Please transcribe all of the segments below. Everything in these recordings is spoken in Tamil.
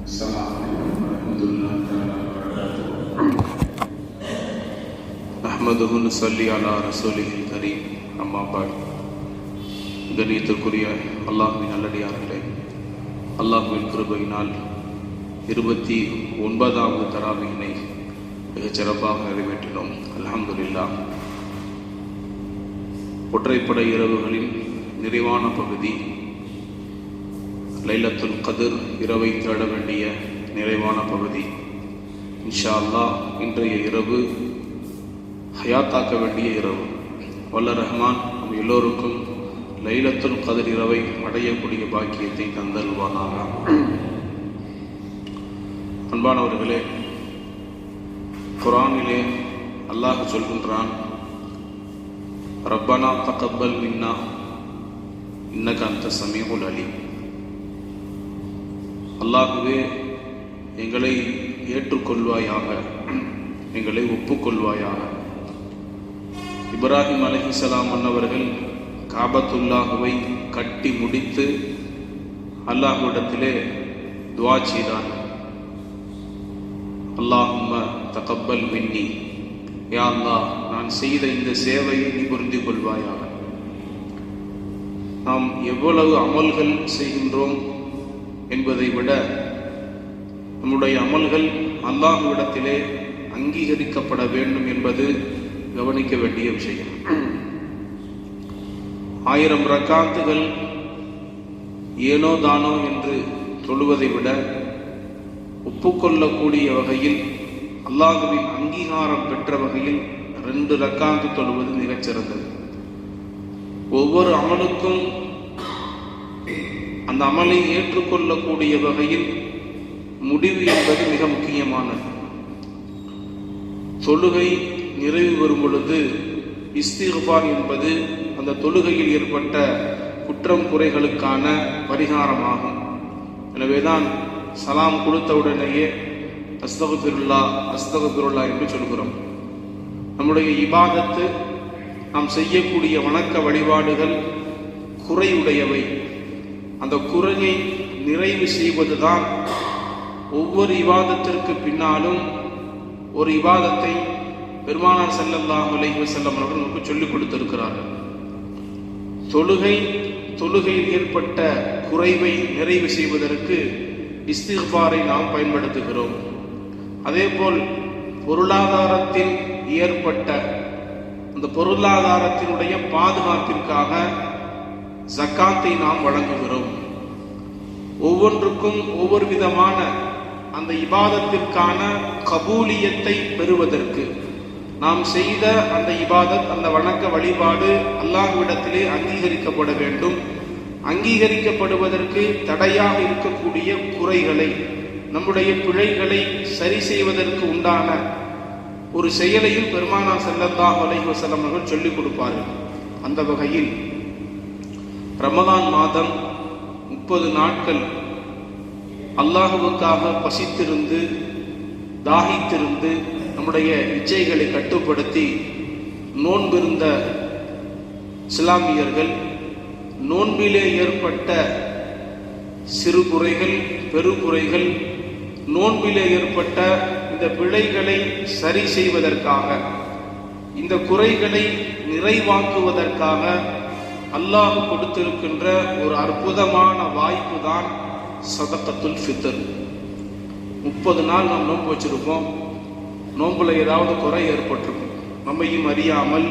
السلام عليكم ورحمة الله تعالى وبركاته. نحمده ونصلي على رسوله الكريم. أما بعد. கண்ணியத்திற்குரிய அல்லாஹ்வின் நல்லடியார்களே, அல்லாஹ்வின் கிருபையினால் 29வது தராவீஹினை மிகச் சிறப்பாக நிறைவேற்றினோம். அல்ஹம்துலில்லாஹ். ஒற்றைப்படை இரவுகளின் நிறைவான பகுதி லைலத்துல் கத்ர், இரவை தேட வேண்டிய நிறைவான பகுதி. இன்ஷா அல்லாஹ் இன்றைய இரவு ஹயாத்தாக்க வேண்டிய இரவு. வல்ல ரஹ்மான் நம் எல்லோருக்கும் லைலத்துல் கத்ர் இரவை அடையக்கூடிய பாக்கியத்தை தந்தல்வானாக. அன்பானவர்களே, குர்ஆனிலே அல்லாஹ் சொல்கின்றான், ரப்பனா தகப்பல் மின்னா இன்னக அன்த ஸமீஉல் அலீம். அல்லாஹ்வே, எங்களை ஏற்றுக்கொள்வாயாக, எங்களை ஒப்புக்கொள்வாயாக. இப்ராஹிம் அலைஹிஸ்ஸலாம் அன்னவர்கள் காபத்துல்லாஹுவை கட்டி முடித்து அல்லாஹ்விடத்திலே துஆ செய்தார்கள். அல்லாஹும்ம தகப்பல் மின்னி, யா அல்லாஹ், நான் செய்த இந்த சேவையை நீ புரிந்து கொள்வாயாக. நாம் எவ்வளவு அமல்கள் செய்கின்றோம் என்பதை விட நம்முடைய அமல்கள் அல்லாஹ்விடத்திலே அங்கீகரிக்கப்பட வேண்டும் என்பது கவனிக்க வேண்டிய விஷயம். 1000 ரக்காத்துகள் ஏனோ தானோ என்று தொழுவதை விட ஒப்புக்கொள்ளக்கூடிய வகையில், அல்லாஹ்வின் அங்கீகாரம் பெற்ற வகையில் 2 ரக்காத்து தொழுவது மிகச்சிறந்தது. ஒவ்வொரு அமலுக்கும் அந்த அமலை ஏற்றுக்கொள்ளக்கூடிய வகையில் முடிவு என்பது மிக முக்கியமானது. தொழுகை நிறைவு வரும் பொழுது இஸ்திக்ஃபார் என்பது அந்த தொழுகையில் ஏற்பட்ட குற்றம் குறைகளுக்கான பரிகாரமாகும். எனவேதான் சலாம் கொடுத்தவுடனேயே அஸ்தக்ஃபிருல்லாஹ் அஸ்தக்ஃபிருல்லாஹ் என்று சொல்கிறோம். நம்முடைய இபாதத்து, நாம் செய்யக்கூடிய வணக்க வழிபாடுகள் குறையுடையவை. அந்த குறையை நிறைவு செய்வதுதான் ஒவ்வொரு இபாதத்திற்கு பின்னாலும் ஒரு இபாதத்தை பெருமானார் ஸல்லல்லாஹு அலைஹி வஸல்லம் அவர்கள் நமக்கு சொல்லிக் கொடுத்திருக்கிறார்கள். தொழுகையில் ஏற்பட்ட குறைவை நிறைவு செய்வதற்கு இஸ்திக்ஃபாரை நாம் பயன்படுத்துகிறோம். அதேபோல் பொருளாதாரத்தில் ஏற்பட்ட அந்த பொருளாதாரத்தினுடைய பாதுகாப்பிற்காக ஜக்காத்தை நாம் வழங்குகிறோம். ஒவ்வொன்றுக்கும் ஒவ்வொரு விதமான அந்த இபாதத்திற்கான கபூலியத்தை பெறுவதற்கு நாம் செய்த அந்த இபாதத், அந்த வணக்க வழிபாடு அல்லாஹ்விடத்திலே அங்கீகரிக்கப்பட வேண்டும். அங்கீகரிக்கப்படுவதற்கு தடையாக இருக்கக்கூடிய குறைகளை, நம்முடைய பிழைகளை சரி செய்வதற்கு உண்டான ஒரு செயலையும் பெருமானார் ஸல்லல்லாஹு அலைஹி வஸல்லம் அவர்கள் சொல்லிக் கொடுப்பார்கள். அந்த வகையில் ரமதான் மாதம் 30 நாட்கள் அல்லாஹ்வுக்காக பசித்திருந்து தாகித்திருந்து நம்முடைய இச்சைகளை கட்டுப்படுத்தி நோன்பிருந்த இஸ்லாமியர்கள், நோன்பிலே ஏற்பட்ட சிறு குறைகள் பெருகுறைகள், நோன்பிலே ஏற்பட்ட இந்த பிழைகளை சரி செய்வதற்காக, இந்த குறைகளை நிறைவாக்குவதற்காக அல்லாஹ் கொடுத்திருக்கின்ற ஒரு அற்புதமான வாய்ப்பு தான் சதகத்துல் ஃபித்ர். 30 நாள் நாம் நோன்பு வச்சிருப்போம். நோன்புல ஏதாவது குறை ஏற்பட்டிருக்கும். நம்மையும் அறியாமல்,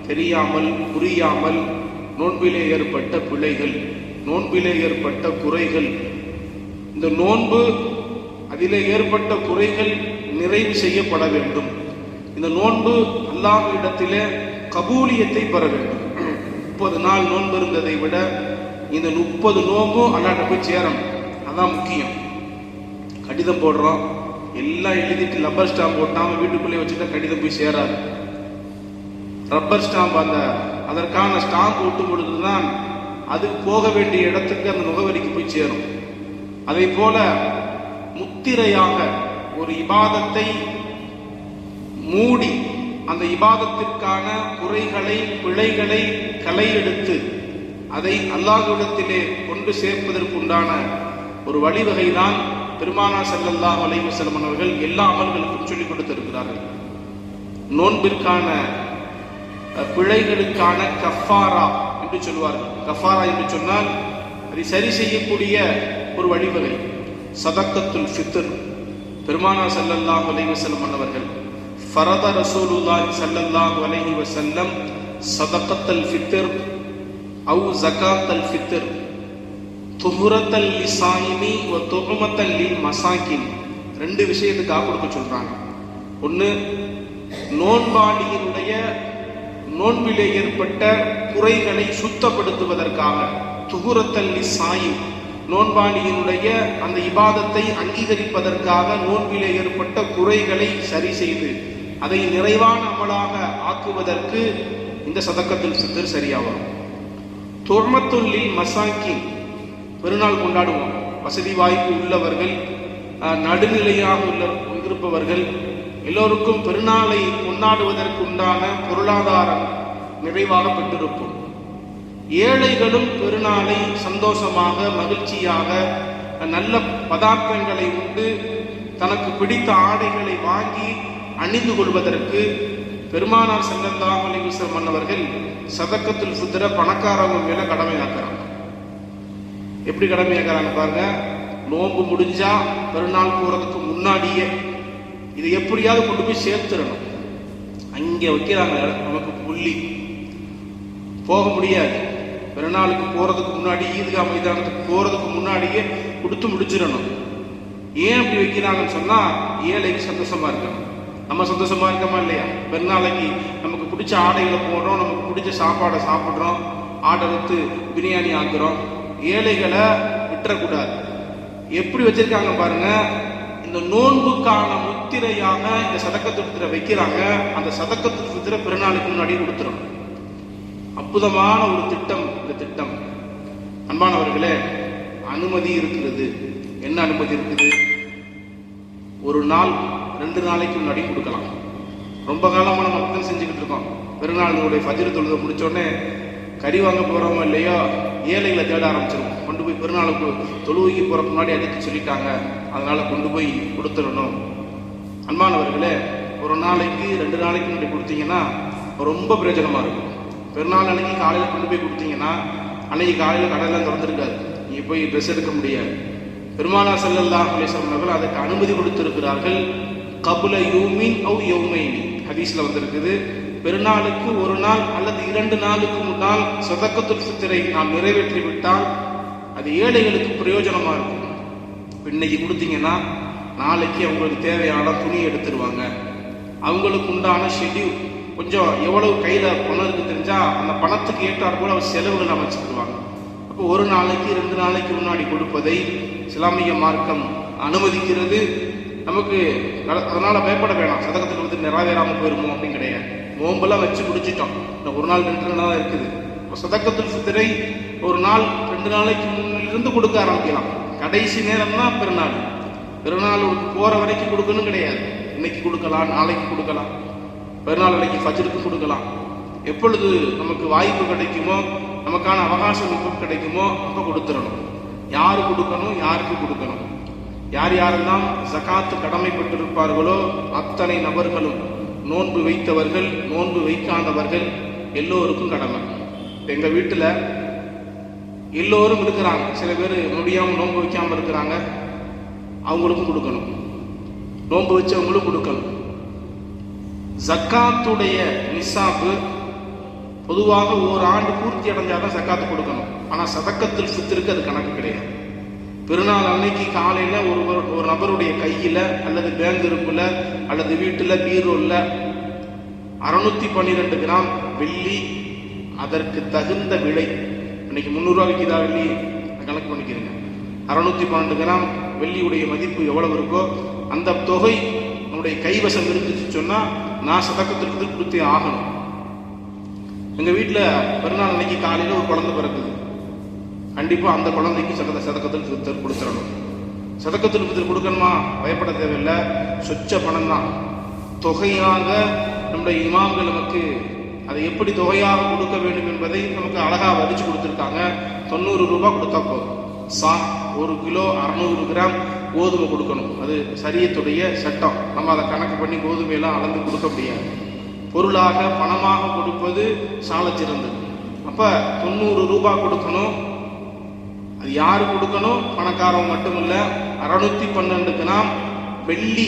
தெரியாமல், புரியாமல் நோன்பிலே ஏற்பட்ட பிழைகள், நோன்பிலே ஏற்பட்ட குறைகள், இந்த நோன்பு அதிலே ஏற்பட்ட குறைகள் நிறைவு செய்யப்பட வேண்டும். இந்த நோன்பு அல்லாஹ்விடத்திலே கபூலியத்தை பெற வேண்டும். 30 நாள் நோன்பு இருந்ததை விட இந்த 30 நோன்பும் அல்லாஹ்ட்ட போய் சேரணும். அதான் முக்கியம். கடிதம் போடுறோம், எல்லாம் எழுதிட்டு ரப்பர் ஸ்டாம்ப் போட்டாம வீட்டுக்குள்ளே வச்சுட்டா கடிதம் போய் சேராது. ரப்பர் ஸ்டாம்ப், அதற்கான ஸ்டாம்ப் ஒட்டும் பொழுதுதான் அது போக வேண்டிய இடத்துக்கு அந்த முகவரிக்கு போய் சேரும். அதை போல முத்திரையாக ஒரு இபாதத்தை மூடி அந்த இபாதத்திற்கான குறைகளை பிழைகளை களை எடுத்து அதை அல்லாஹ்விடத்திலே கொண்டு சேர்ப்பதற்குண்டான ஒரு வழிவகைதான் பெருமானார் ஸல்லல்லாஹு அலைஹி வஸல்லம் அவர்கள் எல்லா அமல்களுக்கும் சொல்லிக் கொடுத்திருக்கிறார்கள். நோன்பிற்கான பிழைகளுக்கான கஃபாரா என்று சொல்வார்கள். கஃபாரா என்று சொன்னால் அதை சரி செய்யக்கூடிய ஒரு வழிவகை. சதக்கத்துல் ஃபித்ர், பெருமானார் ஸல்லல்லாஹு அலைஹி வஸல்லம் அவர்கள் ஃபரத ரசூலுல்லாஹி ஸல்லல்லாஹு அலைஹி வஸல்லம் சதக்கத்துல் ஃபித்ர் அவு ஜகாத்துல் ஃபித்ர் துஹ்ரத்தல் லிஸாயிமி வ துஹ்மத்தல் லில் மசாகின். ரெண்டு விஷயத்துக்காக கொடுக்க சொல்றாங்க. ஒன்று, நோன்பாளியினுடைய நோன்பிலே ஏற்பட்ட குறைகளை சுத்தப்படுத்துவதற்காக, துஹுரத்தல் லிஸாயிம், நோன்பாளியினுடைய அந்த இபாதத்தை அங்கீகரிப்பதற்காக நோன்பிலே ஏற்பட்ட குறைகளை சரி செய்து அதை நிறைவான அமலாக ஆக்குவதற்கு இந்த சதக்கத்துல் ஃபித்ர் சரியா வரும். துஹ்மத்துல் லில் மசாகின், பெருநாள் கொண்டாடுவோம். வசதி வாய்ப்பு உள்ளவர்கள், நடுநிலையாக இருப்பவர்கள் எல்லோருக்கும் பெருநாளை கொண்டாடுவதற்கு உண்டான பொருளாதாரம் நிறைவாக பெற்றிருக்கும். ஏழைகளும் பெருநாளை சந்தோஷமாக மகிழ்ச்சியாக நல்ல பதார்த்தங்களை உண்டு தனக்கு பிடித்த ஆடைகளை வாங்கி அணிந்து கொள்வதற்கு பெருமானார் ஸல்லல்லாஹு அலைஹி வஸல்லம் அவர்கள் சதக்கத்துல் ஃபித்ர பணக்காரங்க மேல கடமையாக்குறாங்க. எப்படி கடமையாக்குறாங்க பாருங்க. நோன்பு முடிஞ்சா பெருநாள் போறதுக்கு முன்னாடியே இதை எப்படியாவது கொண்டு போய் சேர்த்துடணும். அங்கே வைக்கிறாங்க நமக்கு புள்ளி, போக முடியாது. பெருநாளுக்கு போறதுக்கு முன்னாடி, ஈத்கா மைதானத்துக்கு போறதுக்கு முன்னாடியே கொடுத்து முடிச்சிடணும். ஏன் அப்படி வைக்கிறாங்கன்னு சொன்னா, ஏழைக்கு சந்தோஷமா இருக்கணும். நம்ம சந்தோஷமா இருக்கமா இல்லையா? பெருநாளைக்கு நமக்கு பிடிச்ச ஆடைகளை போடுறோம், நமக்கு பிடிச்ச சாப்பாடை சாப்பிட்றோம், ஆர்டர் எடுத்து பிரியாணி ஆக்குறோம். ஏழைகளை விட்டுறக்கூடாது. எப்படி வச்சிருக்காங்க பாருங்க. இந்த நோன்புக்கான முத்திரையாக இந்த சதக்கத்துல் ஃபித்ர வைக்கிறாங்க. அந்த சதக்கத்துல் ஃபித்ர பெருநாளுக்கு முன்னாடி கொடுத்துரும். அற்புதமான ஒரு திட்டம் இந்த திட்டம். அன்பானவர்களே, அனுமதி இருக்கிறது. என்ன அனுமதி இருக்குது? ஒரு நாள் 2 நாளைக்கு முன்னாடி கொடுக்கலாம். ரொம்ப காலமா நம்ம அப்படி செஞ்சுக்கிட்டு இருக்கோம். பெருநாளுடைய ஃபஜ்ர் தொழுகை முடிச்ச உடனே கறி வாங்க போறோமோ இல்லையோ, ஏழைகளை தேட ஆரம்பிச்சிருவோம். கொண்டு போய் பெருநாளுக்கு தொழுகைக்கு போறதுக்கு முன்னாடி அடித்து சொல்லிட்டாங்க, அதனால கொண்டு போய் கொடுத்துடணும். அன்பானவர்களே, ஒரு நாளைக்கு 2 நாளைக்கு முன்னாடி கொடுத்தீங்கன்னா ரொம்ப பிரயோஜனமா இருக்கும். பெருநாள் அன்னைக்கு காலையில் கொண்டு போய் கொடுத்தீங்கன்னா அன்னைக்கு காலையில் கடையெல்லாம் திறந்துருக்காது, நீங்க போய் ட்ரெஸ் எடுக்க முடியாது. பெருமானார் ஸல்லல்லாஹு அலைஹி வஸல்லம் அவர்கள் அதற்கு அனுமதி கொடுத்திருக்கிறார்கள். கபுல யூமின் அவ் யௌமைனி ஹதீஸ்ல வந்திருக்குது. பெருநாளுக்கு 1 நாள் அல்லது 2 நாளுக்கு முன்னால் சதக்கத்துல் ஃபித்ரை நாம் நிறைவேற்றி விட்டால் அது ஏழைகளுக்கு பிரயோஜனமா இருக்கும். இன்னைக்கு கொடுத்தீங்கன்னா நாளைக்கு அவங்களுக்கு தேவையான துணி எடுத்துருவாங்க. அவங்களுக்கு உண்டான ஷெட்யூல் கொஞ்சம் எவ்வளவு கையில பணம் இருக்கு தெரிஞ்சா அந்த பணத்துக்கு ஏற்றாற் போல அவர் செலவுகள் அமைச்சுக்கிடுவாங்க. அப்போ 1 நாளைக்கு 2 நாளைக்கு முன்னாடி கொடுப்பதை இஸ்லாமிய மார்க்கம் அனுமதிக்கிறது. நமக்கு அதனால பயப்பட வேணாம், சதக்கத்துல் ஃபித்ர் நிறைவேறாம போயிருமோ அப்படின்னு கிடையாது. நோம்பெல்லாம் வச்சு முடிச்சிட்டோம், 1 நாள் 2 நாள் தான் இருக்குது. சதக்கத்துல் ஃபித்ரை 1 நாள் 2 நாளைக்கு முன்னிலிருந்து கொடுக்க ஆரம்பிக்கலாம். கடைசி நேரம் தான் பெருநாள். பெருநாள் போற வரைக்கும் கொடுக்கணும் கிடையாது. இன்னைக்கு கொடுக்கலாம், நாளைக்கு கொடுக்கலாம், பெருநாள் அன்னைக்கு ஃபஜ்ருக்கு கொடுக்கலாம். எப்பொழுது நமக்கு வாய்ப்பு கிடைக்குமோ, நமக்கான அவகாசம் எப்போ கிடைக்குமோ அப்போ கொடுத்துடணும். யாரு கொடுக்கணும், யாருக்கு கொடுக்கணும், யார் யாரெல்லாம் ஜகாத்து கடமைப்பட்டிருப்பார்களோ அத்தனை நபர்களும், நோன்பு வைத்தவர்கள் நோன்பு வைக்காதவர்கள் எல்லோருக்கும் கடமை. எங்க வீட்டுல எல்லோரும் இருக்கிறாங்க. சில பேர் முடியாம நோன்பு வைக்காம இருக்கிறாங்க, அவங்களுக்கும் கொடுக்கணும். நோன்பு வச்சவங்களும் கொடுக்கணும். ஜக்காத்துடைய நிசாபு பொதுவாக 1 ஆண்டு பூர்த்தி அடைஞ்சாதான் ஜக்காத்து கொடுக்கணும். ஆனா சதக்கத்துல் ஃபித்ருக்கு அது கணக்கு கிடையாது. பெருநாள் அன்னைக்கு காலையில ஒரு நபருடைய கையில அல்லது பேங்க் இருப்புல அல்லது வீட்டுல பீரோல்ல 612 கிராம் வெள்ளி, அதற்கு தகுந்த விலை, இன்னைக்கு 300 ரூபா விற்கிதா வெள்ளி, கணக்கு பண்ணிக்கிறீங்க. 612 கிராம் வெள்ளியுடைய மதிப்பு எவ்வளவு இருக்கோ அந்த தொகை நம்முடைய கைவசம் இருந்துச்சு சொன்னா நான் சதக்கத்திற்கு கொடுத்தே ஆகணும். எங்க வீட்டுல பெருநாள் அன்னைக்கு காலையில ஒரு குழந்தை பிறக்குது, கண்டிப்பா அந்த குழந்தைக்கு சதக்கத்துல் ஃபித்ர் கொடுத்துடணும். சதக்கத்துல் ஃபித்ர் கொடுக்கணுமா, பயப்பட தேவையில்லை. சொச்ச பணம் தான். தொகையாக நம்முடைய இமாம்கள் நமக்கு அதை எப்படி தொகையாக கொடுக்க வேண்டும் என்பதை நமக்கு அழகா வரிச்சு கொடுத்துருக்காங்க. 90 ரூபாய் கொடுத்தா போதும். சா 1 கிலோ 600 கிராம் கோதுமை கொடுக்கணும். அது சரியத்துடைய சட்டம். நம்ம அதை கணக்கு பண்ணி கோதுமையெல்லாம் அளந்து கொடுக்க முடியாது. பொருளாக பணமாக கொடுப்பது சால சிறந்தது. அப்ப 90 ரூபாய் கொடுக்கணும். அது யாரு கொடுக்கணும்? பணக்காரன் மட்டும் இல்ல. 612 கிராம் வெள்ளி,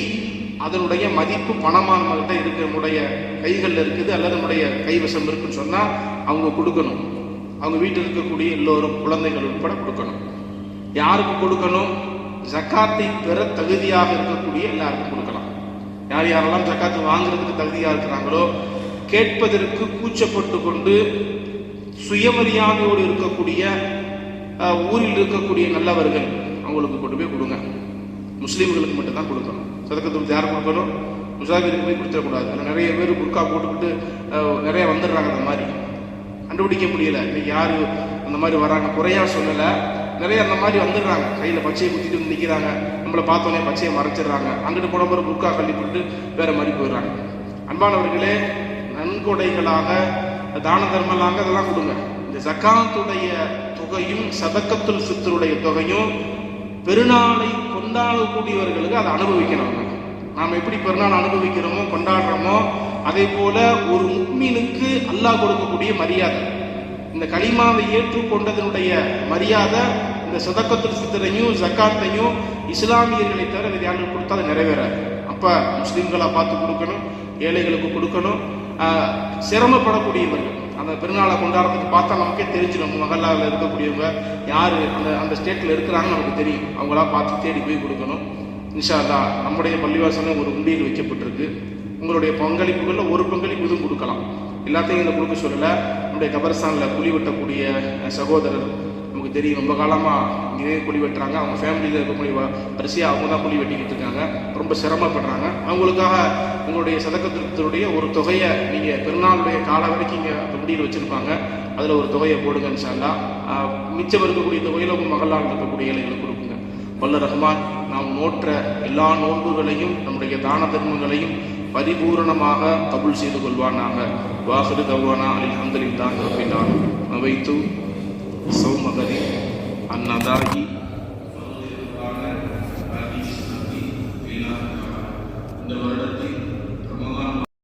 அதனுடைய மதிப்பு பணமா நம்மகிட்ட இருக்கு, நம்முடைய கைகள்ல இருக்குது அல்லது நம்முடைய கைவசம் இருக்குன்னு சொன்னா அவங்க கொடுக்கணும். அவங்க வீட்டில் இருக்கக்கூடிய எல்லோரும் குழந்தைகள் உட்பட கொடுக்கணும். யாருக்கு கொடுக்கணும்? ஜக்காத்தை பெற தகுதியாக இருக்கக்கூடிய எல்லாருக்கும் கொடுக்கலாம். யார் யாரெல்லாம் ஜக்காத்து வாங்குறதுக்கு தகுதியாக இருக்கிறாங்களோ, கேட்பதற்கு கூச்சப்பட்டு கொண்டு சுயமரியாதையோடு இருக்கக்கூடிய ஊரில் இருக்கக்கூடிய நல்லவர்கள் அவங்களுக்கு கொண்டு போய் கொடுங்க. முஸ்லீம்களுக்கு மட்டும் தான் கொடுக்கணும். சதக்கத்துக்கு யார் கொடுக்கணும்? முசாஃபிருக்கு போய் கொடுத்துடக்கூடாது. அதில் நிறைய பேர் புர்கா போட்டுக்கிட்டு நிறைய வந்துடுறாங்க. அந்த மாதிரி கண்டுபிடிக்க முடியல. இன்னைக்கு யாரு அந்த மாதிரி வராங்க, குறையா சொல்லலை, நிறைய அந்த மாதிரி வந்துடுறாங்க. கையில் பச்சையை குத்திட்டு வந்து நிற்கிறாங்க. நம்மளை பார்த்தோன்னே பச்சையை மறைச்சிடுறாங்க. அங்கிட்டு போன பிறகு புர்கா கள்ளி போட்டு வேற மாதிரி போயிடுறாங்க. அன்பானவர்களே, நன்கொடைகளாக தான தர்மலாக அதெல்லாம் கொடுங்க. இந்த ஜக்காத்துடைய தொகையும் சதக்கத்துல் ஃபித்ருடைய தொகையும் பெருநாளை கொண்டாடக்கூடியவர்களுக்கு அதை அனுபவிக்கணும். நாம் எப்படி பெருநாள் அனுபவிக்கிறோமோ கொண்டாடுறோமோ அதே போல ஒரு முக்மீனுக்கு அல்லாஹ் கொடுக்கக்கூடிய மரியாதை, இந்த கலிமாவை ஏற்றுக்கொண்டதனுடைய மரியாதை இந்த சதக்கத்துல் ஃபித்ரையும் ஜக்காத்தையும் இஸ்லாமியர்களை தவிர வேறு யாருக்கு கொடுத்தா அதை நிறைவேறாது. அப்ப முஸ்லீம்களா பார்த்து கொடுக்கணும், ஏழைகளுக்கு கொடுக்கணும். சிரமப்படக்கூடியவர்கள் அந்த பெருநாளை கொண்டாடுறதுக்கு பார்த்தா நமக்கே தெரிஞ்சிடும். மகல்லாவில் இருக்கக்கூடியவங்க யாரு அந்த ஸ்டேட்ல இருக்கிறாங்கன்னு நமக்கு தெரியும். அவங்களா பார்த்து தேடி போய் கொடுக்கணும். இன்ஷா அல்லாஹ் நம்முடைய பள்ளிவாசல்ல ஒரு உண்டியல் வைக்கப்பட்டிருக்கு. உங்களுடைய பங்களிப்புகள்ல ஒரு பங்களிப்பு இதுவும் கொடுக்கலாம். எல்லாத்தையும் இதில் கொடுக்க சொல்லல. நம்முடைய கபர்ஸ்தானில் குழி வெட்டக்கூடிய சகோதரர் நமக்கு தெரியும், ரொம்ப காலமா இதே குழி வெட்டுறாங்க. அவங்க ஃபேமிலியில் இருக்கக்கூடிய வரிசையாக அவங்க தான் குழி வெட்டிக்கிட்டு இருக்காங்க. ரொம்ப சிரமப்படுறாங்க. அவங்களுக்காக உங்களுடைய சதக்கத்தினுடைய ஒரு தொகையை நீங்கள் பெருநாளுடைய கால வரைக்கும் இங்கே உண்டியில் வச்சிருப்பாங்க, அதில் ஒரு தொகையை போடுங்க இன்ஷா அல்லாஹ். மிச்சம் இருக்கக்கூடிய தொகையில் உங்கள் மகளால் இருக்கக்கூடிய ஏழைகளுக்கு கொடுக்குங்க. வல்ல ரஹ்மான் நாம் நோற்ற எல்லா நோன்புகளையும் நம்முடைய தான தர்மங்களையும் பரிபூரணமாக கபூல் செய்து கொள்வானாக. வாஹிரு தவ்வானா அல்ஹம்துலில்லாஹி ரப்பில் ஆலமீன். நவைத்து சௌமகரி அன்னதாகி